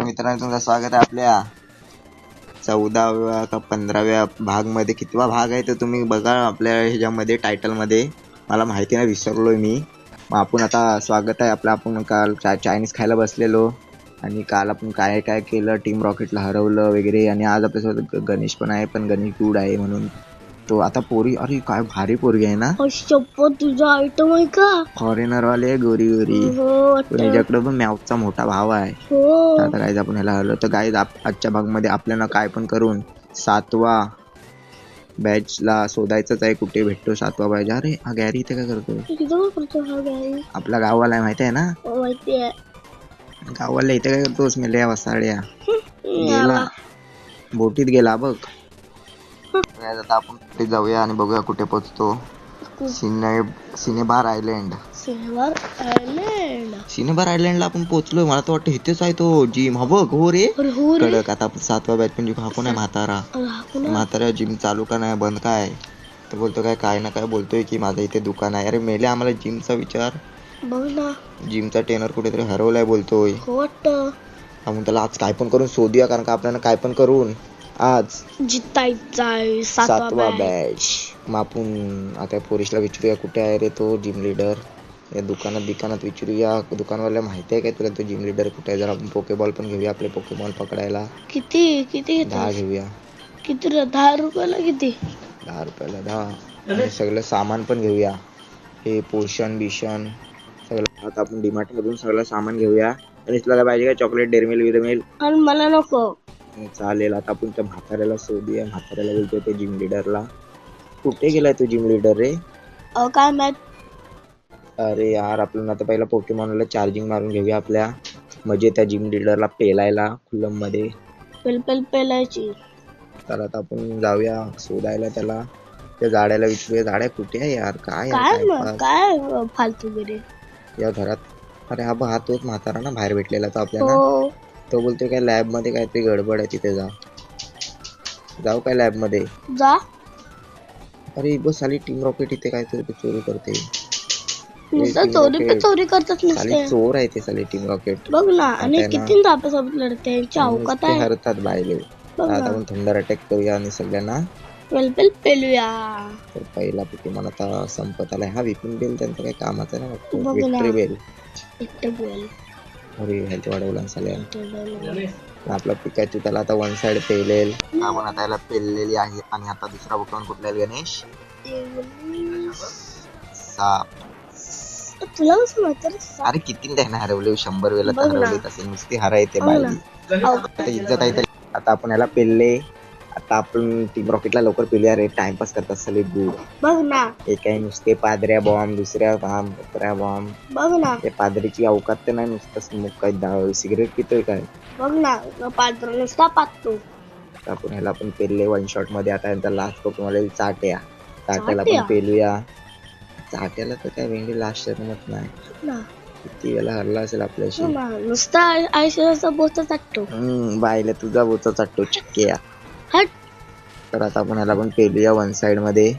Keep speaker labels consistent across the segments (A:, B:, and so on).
A: तर मित्रांनो तुमचं स्वागत आहे आपल्या 14व्या का 15व्या भाग मध्ये. कितवा भाग आहे तर तुम्ही बघा आपल्या ह्याच्यामध्ये टायटल मध्ये. मला माहिती नाही, विसरलोय मी. मग आपण आता स्वागत आहे आपलं. आपण काल चायनीज खायला बसलेलो आणि काल आपण काय काय केलं, टीम रॉकेटला हरवलं वगैरे. आणि आज आपल्यासोबत गणेश पण आहे, पण गणेश दूड आहे म्हणून तो आता पोरी. अरे काय भारी पोरगी आहे ना,
B: तुझा आयटम आहे का?
A: फॉरेनर वाले गोरी गोरी. पण याच्याकडे पण मॅवचा मोठा भाव आहे. तर आता गाईज आपण ह्याला हरवलं. तर गाईज आजच्या भाग मध्ये आपल्याला काय पण करून 7वा बॅचला शोधायचंच आहे. कुठे भेटतो 7वा बॅच? अरे हा गॅरी इथे काय करतो? आपला गाववाला आहे, माहिती आहे ना?
B: माहिती आहे.
A: गाववाला इथे काय करतोस? मेल्या वसाड्या गेला, बोटीत गेला बघ. आता आपण कुठे जाऊया आणि बघूया कुठे पोहोचतो. Cinnabar island. सिनेबार आयलँडला आपण पोहोचलोय. मला तर वाटतं इथेच आहे तो जिम. हा बघ. हो रे कडक. आता आपण 7वा बॅच पण जिम. हा कोण आहे? म्हातारा जिम चालू का नाही, बंद काय? तर बोलतो काय ना काय बोलतोय की माझं इथे दुकान आहे. अरे मेले, आम्हाला जिमचा विचार.
B: बघ ना,
A: जिमचा ट्रेनर कुठेतरी हरवलाय बोलतोय. आपण त्याला आज काय पण करून शोधूया, कारण का आपल्याला काय पण करून आज
B: जितायचा
A: 7वा बॅच. मग आपण आता पोरीसला विचारूया कुठे आहे रे तो जिम लीडर. या दुकानात विचारूया. दुकानवाल्याला माहिती आहे काय तुला तो जिम लीडर कुठे आहे? जर आपण पोकेबॉल पण घेऊया, आपले पोकेबॉल पकडायला.
B: किती
A: 10 घेऊया.
B: किती? 10 रुपयाला किती?
A: 10 रुपयाला 10. आणि सगळं सामान पण घेऊया, हे पोषण बिशन सगळं. आता आपण डीमार्ट मधून सगळं सामान घेऊया. आणि तुला काय पाहिजे? काय चॉकलेट, डेअरी मिल्क?
B: आणि मला नको.
A: चालेल. आता आपण त्या म्हाताऱ्याला शोधूया. म्हाताऱ्याला बोलतोय ते जिम लीडरला. कुठे गेलाय तो जिम लीडर रे?
B: काय माहित.
A: अरे यार, आपल्याला आता पहिला पोकेमॉनला चार्जिंग मारून घेऊया आपल्या, म्हणजे त्या जिम लीडरला पेलायला खुल्लम मध्ये
B: पेलायची.
A: तर आता आपण जाऊया शोधायला त्याला. त्या झाडाला विचारूया, झाड्या कुठे आहे यार? काय
B: फालतू गेले
A: या घरात. अरे हा तोच म्हातारा ना बाहेर भेटलेला तो आपल्याला. तो बोलतोय काय लॅब मध्ये काहीतरी गडबड आहे, तिथे जाऊ काय लॅब मध्ये?
B: जा.
A: अरे बस आली टीम रॉकेट इथे काहीतरी चोरी करते.
B: चोरी करतात नुसते.
A: चोर आहे ते साली टीम रॉकेट.
B: बघ ना, आणि किती आपल्यासोबत लढते. अवकात आहे.
A: हरतात बायले. आता आपण थंडर अटॅक करूया आणि सगळ्यांना
B: पेलूया.
A: तर पहिला पोकेमॉन आता संपत आलाय. हा विपिन बेल त्यांचं काही कामाचा नाही वाटतं. Victory bell. अरे हेल्थ वाढवला सगळ्या. आपला पिकाचू त्याला आता वन साइड पेलेल. आपण आता याला पेललेली आहे. आणि आता दुसरा पोकेमॉन कुठला आहे गणेश? साप.
B: तुला कसं माहिती?
A: अरे किती त्याने हरवले? 100 वेळा तर हरवले. तसे नुसती हरायते बाई. इज्जत आहे. आता आपण याला पेलले. आता आपण टीम रॉकेटला लवकर पेलूया रे. टाइमपास करतात सगळे दूर.
B: बघ ना,
A: एक आहे नुसते पादऱ्या बॉम्ब, दुसऱ्या बॉम्ब, तिसऱ्या बॉम्ब.
B: बघ ना,
A: ते पादरीची अवकात तर नाही. नुसतं स्मोक काय, सिगरेट पितोय काय?
B: बघ ना, पात्र नुसता पाहतो.
A: आपण ह्याला पण पेलले 1 शॉट मध्ये. आता यांचा लास्ट पोकेमॉन चाट्या. चाट्याला पण पेलूया. चाट्याला तर काय वेंडी लास्ट जन्मत नाही. किती वेळा हरला असेल आपल्याशी.
B: नुसता आयुष्याचा बोचा चाटतो.
A: बायला तुझा बोचा चाटतो चक्क्या. तर आता आपण ह्याला पण पेलूया 1 साइड मध्ये.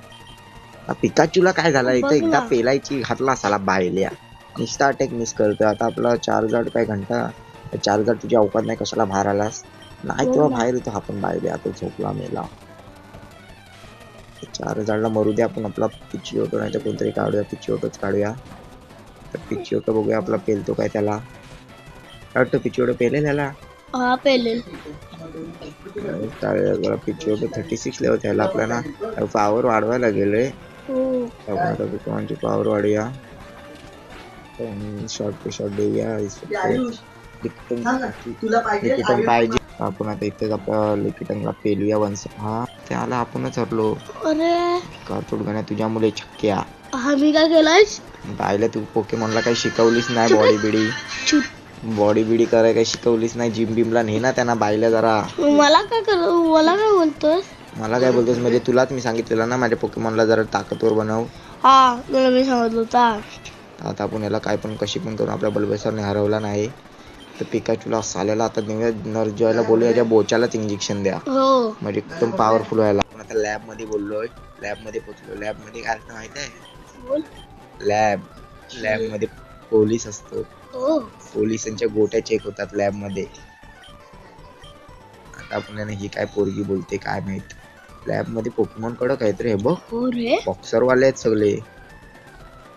A: पिकाचूला काय झालं? इथं एकदा पेलायची घातला साला बायल्या. नुसता अटॅक मिस करतोय. आता आपला चार्जर काय घंटा. चार्जर तुझी अवकात नाही, कशाला बाहेर आलास? नाही तेव्हा बाहेर येतो. आपण बायल्या आता झोपला मेला. 4 मरू दे. आपण आपला पिचिओटो नाही तर कोणतरी काढूया. पिचिओटोच काढूया. तर पिचिओटो बघूया आपला पेलतो काय त्याला. वाटतं पिचिओटो पेलेल याला.
B: हा पेलेल.
A: चालेल. पिचिओटो 36 लेवल त्याला आपल्याला पावर वाढवायला गेले. पोकेमॉनची पावर वाढूया. शॉर्ट पे शॉर्ट देऊया. लिकिटन पाहिजे. आपण आता इथेच आपल्या लिकिटनला पेलूया. हा त्याला आपणच हरलो.
B: अरे
A: कारतोड गाण्या तुझ्या मुले छक्क्या.
B: मी काय केलाय?
A: पाहिलं तू पोकेमॉनला काही शिकवलीच नाही. बॉडी बिडी करायला काही शिकवलीच नाही. जिम बिमला ने ना त्यांना बायला जरा.
B: मला काय बोलतोस?
A: मला काय बोलतोस म्हणजे तुलाच मी सांगितलेलं ना माझ्या पोकेमॉनला जरा ताकदवर बनव.
B: हा तुला मी सांगितलं होता.
A: आता आपण याला काय पण कशी पण करून आपल्या बल्बेसरने हरवला नाही. तर पिकाचूला साल्याला आता नर्जॉयला बोलू, याच्या बोचालाच इंजेक्शन द्या. म्हणजे एकदम पॉवरफुल व्हायला. आपण आता लॅब मध्ये बोललोय. लॅब मध्ये पोहोचलो. लॅब मध्ये काय असतं माहित आहे? लॅब मध्ये पोलीस असतो. पोलिसांच्या गोट्या चेक होतात लॅब मध्ये. आपण ही काय पोरगी बोलते काय माहित. लॅब मध्ये पोकेमॉन कडक आहेत रे. हे बघ
B: हो रे,
A: बॉक्सर वाले आहेत सगळे.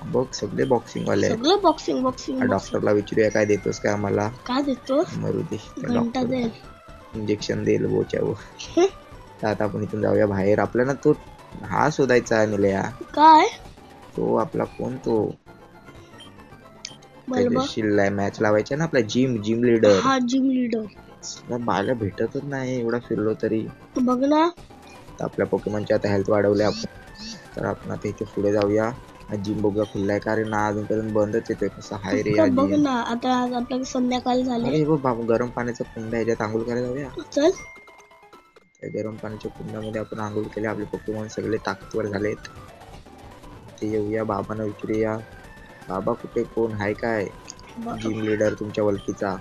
A: बघ सगळे बॉक्सिंग वाले आहेत.
B: सगळं बॉक्सिंग बॉक्सिंग बॉक्सिंग.
A: डॉक्टरला विचारूया काय देतोस काय आम्हाला.
B: काय देतो?
A: मरू दे
B: घंटा
A: डॉक्टर
B: देईल.
A: इंजेक्शन देईल बोच्यावर. तर आता आपण इथून जाऊया बाहेर. आपल्याला तो हा शोधायचा आहे निलया.
B: काय
A: तो आपला कोण तो
B: बलबा?
A: मॅच लावायचा ना आपला जिम लीडर.
B: हा जिम लीडर.
A: बायला भेटतच नाही एवढा फिरलो तरी.
B: बघ ना,
A: तर आपल्या पोकेमॉनची आता हेल्थ वाढवली आपण. तर आपण आता इथे पुढे जाऊया. जिम बघूया खुल्लाय का रे ना अजूनपर्यंत बंदच येतोय. कसा हाय रे या
B: बघ
A: जिम.
B: ना, आता आज आपल्याला संध्याकाळ झाले.
A: अरे बघ बाबू गरम पाण्याचा कुंड आहे ह्याच्यात आंघोळ करायला जाऊया.
B: चल
A: त्या गरम पाण्याच्या कुंडामध्ये आपण आंघोळ केले. आपले पोकेमॉन सगळे ताकदवर झालेत. ते येऊया बाबांना विचारूया. बाबा कुठे कोण हाय काय जिम लीडर तुमच्या वलकीचा.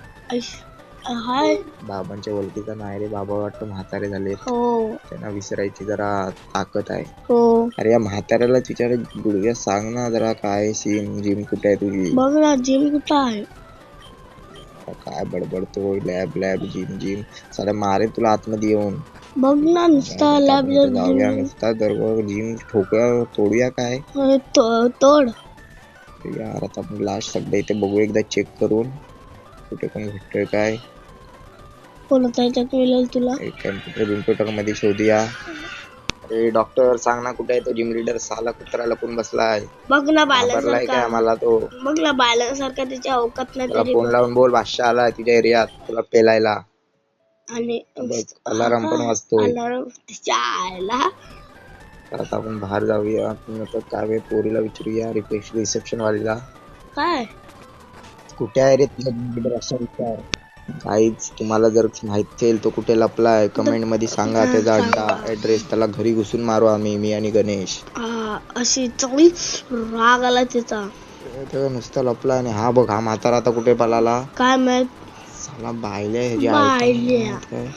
B: हाय.
A: बाबांच्या वलकीचा नाही रे. बाबा वाटतं म्हातारे झाले.
B: हो
A: त्यांना विसरायची जरा ताकद आहे.
B: हो.
A: अरे या म्हाताऱ्याला विचार गुडघ्या सांग ना जरा काय सीन जिम कुठे आहे तुझी.
B: बघ ना जिम कुठं आहे.
A: काय बडबडतोय लॅब जिम साला मारे तुला आतमध्ये येऊन.
B: बघ ना नुसता लॅब
A: जाऊया नुसता दररोज जिम ठोकूया तोडूया काय.
B: तोड
A: यार आता आपण लास्ट सगळं इथे बघू एकदा चेक करून कुठे कोण भेटतोय काय.
B: कोणता याच्यात मिळेल तुला.
A: कम्प्युटर मध्ये शोधूया. अरे डॉक्टर सांग ना कुठे आहे तो जिम लीडर. साला कुत्रा लपून बसलाय.
B: बघ ना
A: घाबरलाय काय आम्हाला तो.
B: बघ ना बाळासारखा त्याच्या अवकात नाही
A: त्याला
B: तरी.
A: फोन लावून बोल बादशाह आला तुझ्या एरियात तुला पेलायला.
B: आणि
A: अलार्म पण वाजतोय.
B: अलार्म त्याच्या आयला.
A: तर आता आपण बाहेर जाऊया. काय पोरीला विचारूया रिसेप्शन वालीला.
B: काय
A: कुठे आहे रे तुझा जिम लीडर असा विचार. काहीच तुम्हाला जर माहित असेल तो कुठे लपलाय कमेंट मध्ये सांगा. त्याचा अड्डा ऍड्रेस त्याला घरी घुसून मारू आम्ही मी आणि गणेश.
B: अशी चांगली राग आला त्याचा.
A: नुसता लपला आणि हा बघ हा म्हातारा आता कुठे पळाला
B: काय माहित.
A: साला बायल्या काय.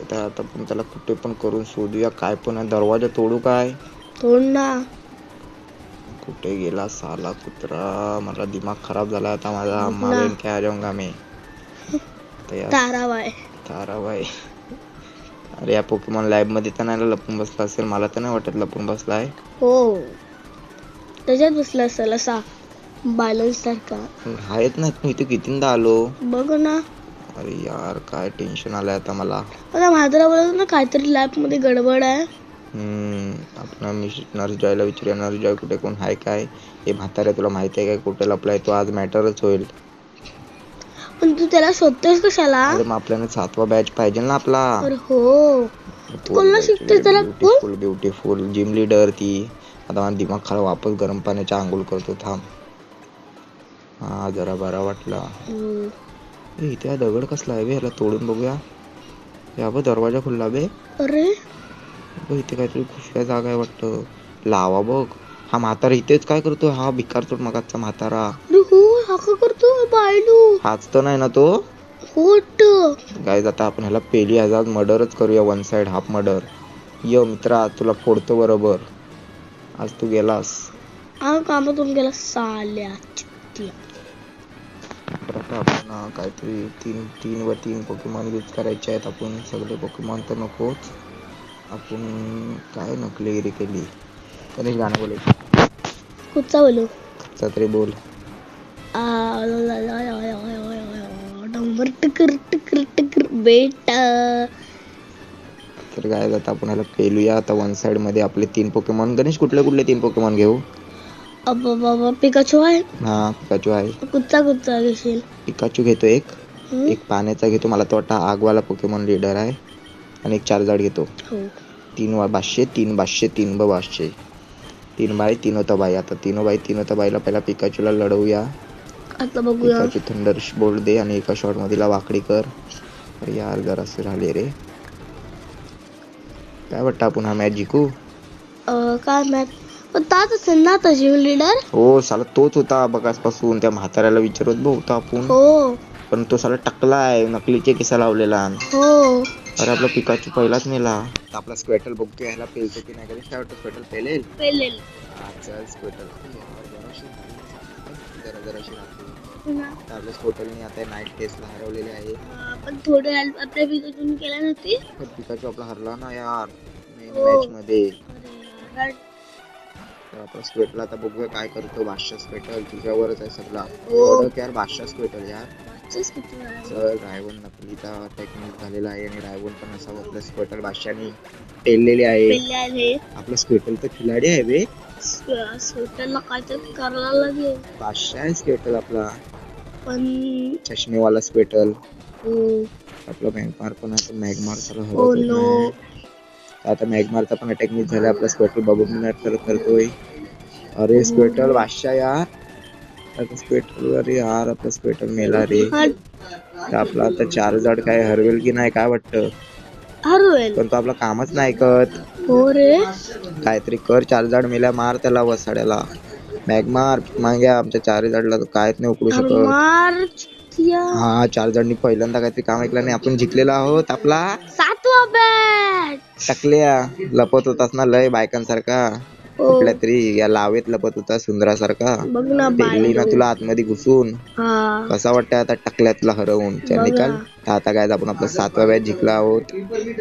A: आता पण त्याला कुठे पण करून शोधूया. काय पण आहे दरवाजा तोडू काय.
B: तोड ना.
A: कुठे गेला साला कुत्रा. मला दिमाग खराब झाला आता माझा. अम्मा बहन क्या जाऊंगा मैं. ताराबाई. अरे या पोकेमॉन लॅब मध्ये तर नाही लपून बसला असेल. मला तर नाही वाटत लपून बसलाय.
B: हो त्याच्यात बसला असेल असा बॅलन्स सारखा.
A: आहेत ना मी इथे कितींदा आलो.
B: बघ ना.
A: अरे यार काय टेन्शन आलंय आता मला.
B: आता म्हातारा बोलत ना काहीतरी लॅब मध्ये गडबड आहे.
A: आपण नर्स जॉयला विचारूया. नर्स जॉय कुठे कोण हाय काय. हे म्हातारे तुला माहिती आहे काय कुठे लपलाय तो. आज मॅटरच होईल.
B: पण तू त्याला शोधतोस कशाला.
A: अरे मग आपल्याला 7वा बॅच पाहिजे ना आपला.
B: अरे हो कोणाला शिकते त्याला.
A: ब्युटिफुल जिम लीडर ती. आता मला दिमाग खराब. वापस गरम पाण्याच्या आंघोळ करतो थांब. हा जरा बरा वाटला. इथे हा दगड कसला आहे बे. ह्याला तोडून बघूया. या बघ दरवाजा खुल्ला बे.
B: अरे
A: इथे काहीतरी खुशल्या जागा आहे वाटतं. लावा बघ. हा म्हातारा इथेच काय करतो. हा भिकार तोड मगाचा म्हातारा.
B: हा का करतो बायलू.
A: हाच तर नाही ना तो.
B: होट
A: गाईज आता आपण ह्याला पेली हजार मर्डरच करूया. 1 साइड हाफ मर्डर. ये मित्रा तुला फोडतो बरोबर. आज तू गेलास.
B: कामातून गेला साल्या.
A: आता आपण काहीतरी 3 पोकेमॉन यूज करायचे आहेत. आपण सगळे पोकेमॉन तर नकोच. आपण काय नकलेगिरी केली. गणेश गाणं बोलायचं.
B: कुठचा बोलू.
A: तरी बोल.
B: नंबर टकर टकर टकर बेटा.
A: तर काय आता आपण ह्याला पेलूया. आता 1 साइड मध्ये आपले 3 पोकेमॉन. गणेश कुठले 3 पोकेमॉन घेऊ.
B: बाबा पिकाचू आहे.
A: हा पिकाचू आहे.
B: कुठचा घेशील.
A: पिकाचू घेतो. एक पाण्याचा घेतो. मला तो वाटतं आगवाला पोकेमॉन लीडर आहे. आणि एक 4 जाड घेतो. 3 बादशे 3 बादशे 3 बादशे 3 बाय 3 होता बाई. आता 3 बाय 3 होता बाईला पहिला पिकाचूला लढवूया.
B: आता बघूया.
A: पिकाचू थंडर बोल्ट दे आणि एका शॉट मध्ये वाकडी कर. यार जरासे राहिले रे. काय वाटतं आपण हा मॅच जिंकू.
B: काय मॅच पण ताच असेल ना आता जिम लीडर.
A: हो साला तोच होता बघासपासून. त्या म्हाताऱ्याला विचारत होता आपण.
B: हो
A: पण तो साला टकलाय. नकलीचे केसा लावलेला.
B: हो
A: अरे आपला पिकाचू पहिलाच नेला. आपला स्क्वेटल बघतोय ह्याला पेलतो की नाही. काय वाटतं स्क्वेटल पेलेल.
B: पेलेल.
A: चल स्क्वेटल जराशी राहते.
B: पुन्हा
A: तर आपल्या स्कोटलने आता नाईट टेस्टला हरवलेले आहे.
B: पण थोडं हेल्प आपल्या विकेटून केला नव्हती.
A: पण पिकाचू आपला हरला ना यार मेन
B: हो.
A: मॅच मध्ये.
B: अरे यार.
A: तर आपला स्वेटल आता बघूया काय करतो. बादशाह स्वेटल तुझ्यावरच आहे सगळा.
B: हो.
A: कडक यार बादशाह स्वेटल यार.
B: मागचेच किती वेळा.
A: चल रायवन नकलीचा टेक्निक झालेला आहे आणि रायवन पण असा आपल्या स्वेटल बादशाहनी टेललेले आहे.
B: पहिले आले
A: आपला स्वेटल तर खिलाडी आहे बे.
B: स्वेटरला काहीतरी करायला लागेल.
A: बादशाह आहे स्वेटल आपला
B: पण
A: चष्मेवाला स्वेटल.
B: हो.
A: आपला मॅगमार पण आहे. मॅगमार त्याला
B: Oh
A: हरवतच
B: no.
A: नाही. आता मॅगमारचा पण अटॅक मिस झाला. आपला स्वेटल बबल करतोय. अरे स्वेटल बादशाह यार. आता स्वेटल अरे यार आपला स्वेटल मेला रे. तर आपला आता चार्जर्ड काय हरवेल की नाही काय वाटतं.
B: हरवेल.
A: पण तो आपला कामच नाही ऐकत.
B: हो रे.
A: काहीतरी कर. चार्जर्ड मेला मार त्याला वसाड्याला. मॅगमार मांग्या आमच्या चार्जर्डला काहीच नाही उकळू शकत.
B: मार
A: हा चार्जरनी पहिल्यांदा काहीतरी काम ऐकलं नाही. आपण जिंकलेला आहोत. आपला
B: 7वा बॅट.
A: टाकल्या लपत होतास ना लय बायकांसारखा.
B: हो.
A: कुठल्या तरी या लावेत लपत होता सुंदरासारखा.
B: बघ ना
A: पेरली ना तुला आतमध्ये घुसून.
B: हा.
A: कसा वाटतं आता टाकल्या तुला हरवून. चल निकाल. तर आता काय आपण आपला 7वा मॅच जिंकला आहोत.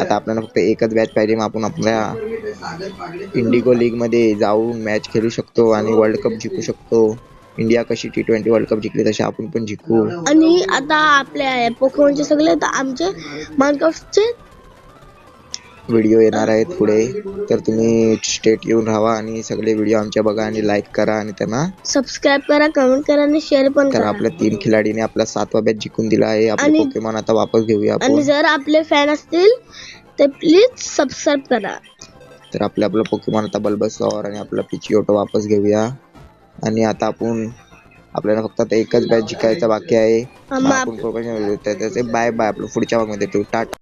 A: आता आपल्याला फक्त एकच मॅच पाहिजे. मग आपण आपल्या इंडिगो लीग मध्ये जाऊन मॅच खेळू शकतो आणि वर्ल्ड कप जिंकू शकतो. इंडिया कशी T20 वर्ल्ड कप जिंकली तशी आपण पण जिंकू.
B: आणि आता आपल्या पोकेमॉनचे सगळे तर आमचे माइनक्राफ्टचे
A: व्हिडिओ येणार आहेत पुढे. तर तुम्ही स्टेट येऊन राहा आणि सगळे व्हिडिओ आमच्या बघा आणि लाईक करा आणि त्यांना
B: सबस्क्राईब करा, कमेंट करा आणि शेअर पण
A: तर
B: करा.
A: आपल्या 3 खिलाडीने आपला 7वा मॅच जिंकून दिला आहे. आपले
B: आणि-
A: पोकेमॉन आता वापस घेऊया
B: आणि
A: आपण.
B: जर आपले फॅन असतील तर प्लीज सबस्क्राईब करा.
A: तर आपला पोकेमॉन आता बल्बसॉर आणि आपला पिचिओटो वापस घेऊया. आणि आता आपण आपल्याला फक्त आता एकच मॅच जिंकायचा बाकी आहे. मग आपण प्रोफेशनल बाय बाय. आपलं पुढच्या भागमध्ये टाटा.